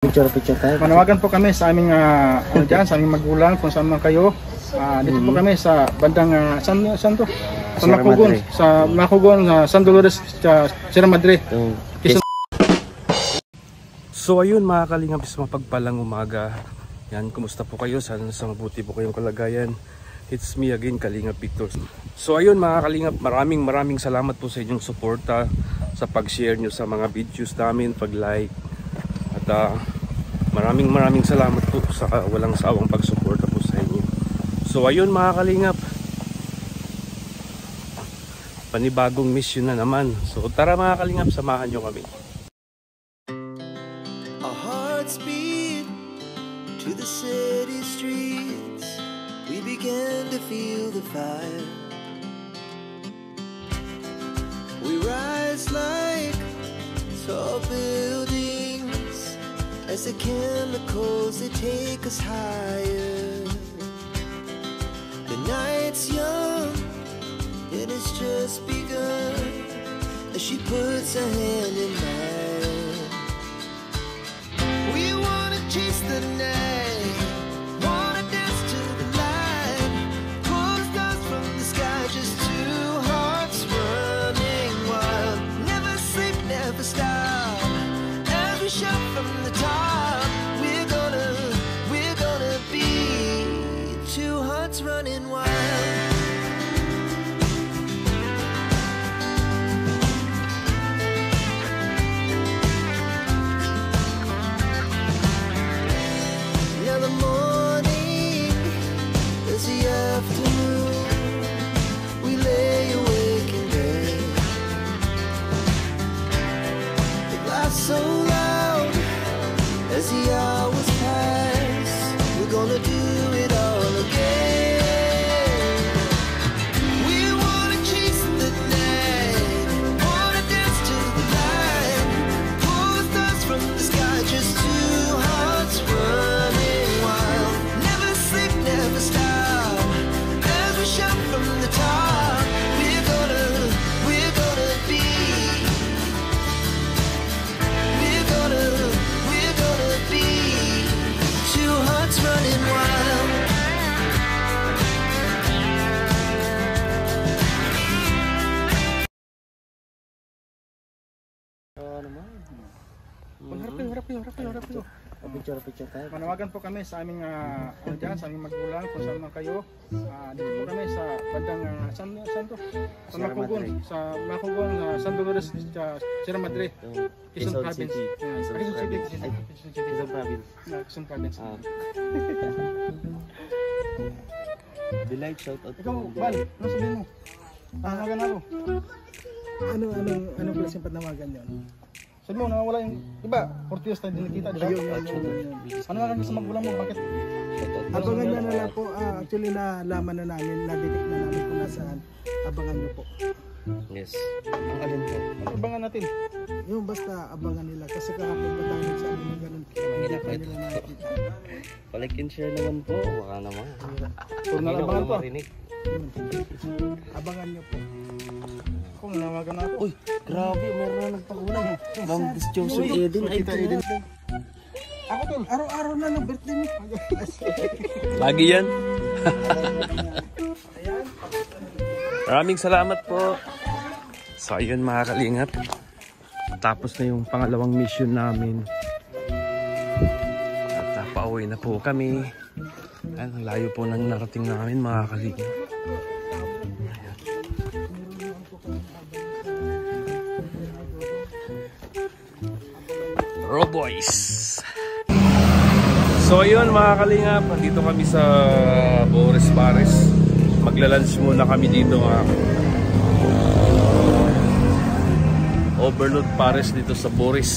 Picture tayo. Manawagan po kami sa aming sa aming magulang kung saan man kayo. Dito po kami sa bandang San to? Sa Macugon, San Dolores, Sierra Madre. So ayun mga kalingap, sa mapagpalang umaga. Yan, kumusta po kayo? Sana sa mabuti po kayong kalagayan. It's me again, Kalingap Victor. So ayun mga kalingap, maraming salamat po sa inyong suporta, sa pag-share nyo sa mga videos namin, pag-like. At maraming salamat po sa walang sawang pagsuporta po sa inyo. So ayun mga kalingap, panibagong mission na naman. So tara mga kalingap, samahan nyo kami. Our hearts beat to the city streets. We began to feel the fire. We rise like tall buildings as the chemicals, they take us higher. The night's young and it's just begun as she puts her hand in mine. We wanna chase the night, wanna dance to the light, pull the stars from the sky, just two hearts running wild. Never sleep, never stop, as we shout from the top. We're gonna be two hearts running wild. Now the morning is the afternoon. We lay awake in bed. It laughs so loud as the hours pass. We're gonna do it all again. We wanna chase the night, wanna dance to the light, pull the stars from the sky, just two hearts running wild. Never sleep, never stop, as we shout from the top. We're gonna be, we're gonna be two hearts running wild. Harap ko. Picture tayo. Manawagan po kami sa aming sa aming magulang kung saan man kayo. Dito po kami sa bandang San to? Sa Macugon, San Dolores, Sierra Madre, Quezon Province. Quezon Province. Delight, shout out. Ikaw, Bal, ano sabihin mo? Tanawagan ako. Anong klaseng panawagan yun? Sabi mo, nawawala yung, diba, 40 years tayo din nakita, diba? Ano nga lang sa magulang mo, bakit? Abangan nyo na lang po. Actually, nalaman na namin, na-detect na namin kung nasaan. Abangan nyo po. Yes. Ang alin po? Ano abangan natin? Yung basta abangan nila. Kasi kahapon pa tayo sa amin ng ganun. Mahirap po ito. Like and share naman po. Baka naman. Puro na lang abangan po. Abangan nyo po. Kung nanawagan na ako. Uy, grabe. Meron na nagpakulay. Ma'am Disjoso Eden. Ay, Eden. Ako tol, araw-araw na ng birthday mo. Lagi yan. Maraming salamat po. So ayun mga kalingap, tapos na yung pangalawang mission namin at pauwi na po kami. Ang layo po ng narating namin mga kalingap. Roboys. So ayun mga kalingap, nandito kami sa Boris Pares. Magla-lunch muna kami dito Overload Pares dito sa Boris.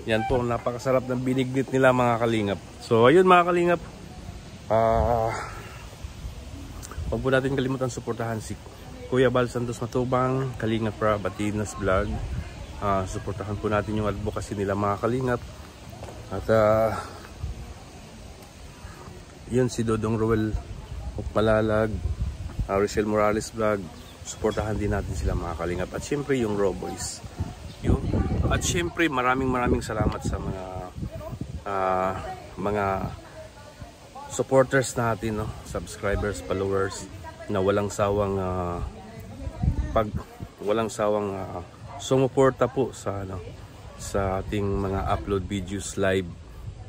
Yan po, napakasarap ng binignit nila mga kalingap. So ayun mga kalingap, wag po natin kalimutan suportahan si Kuya Bal Santos Matubang, Kalingap Rab at Inas Vlog. Suportahan po natin yung advocacy nila mga kalingap. At yun si Dodong Roel of Malalag, Rochelle Morales Vlog. Suportahan din natin sila mga kalingap. At syempre yung Raw Boys. Yun. At syempre maraming salamat sa mga supporters natin, no? Subscribers, followers na walang sawang sumuporta po sa sa ating mga upload videos live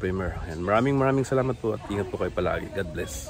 premiere. Maraming salamat po at ingat po kayo palagi. God bless.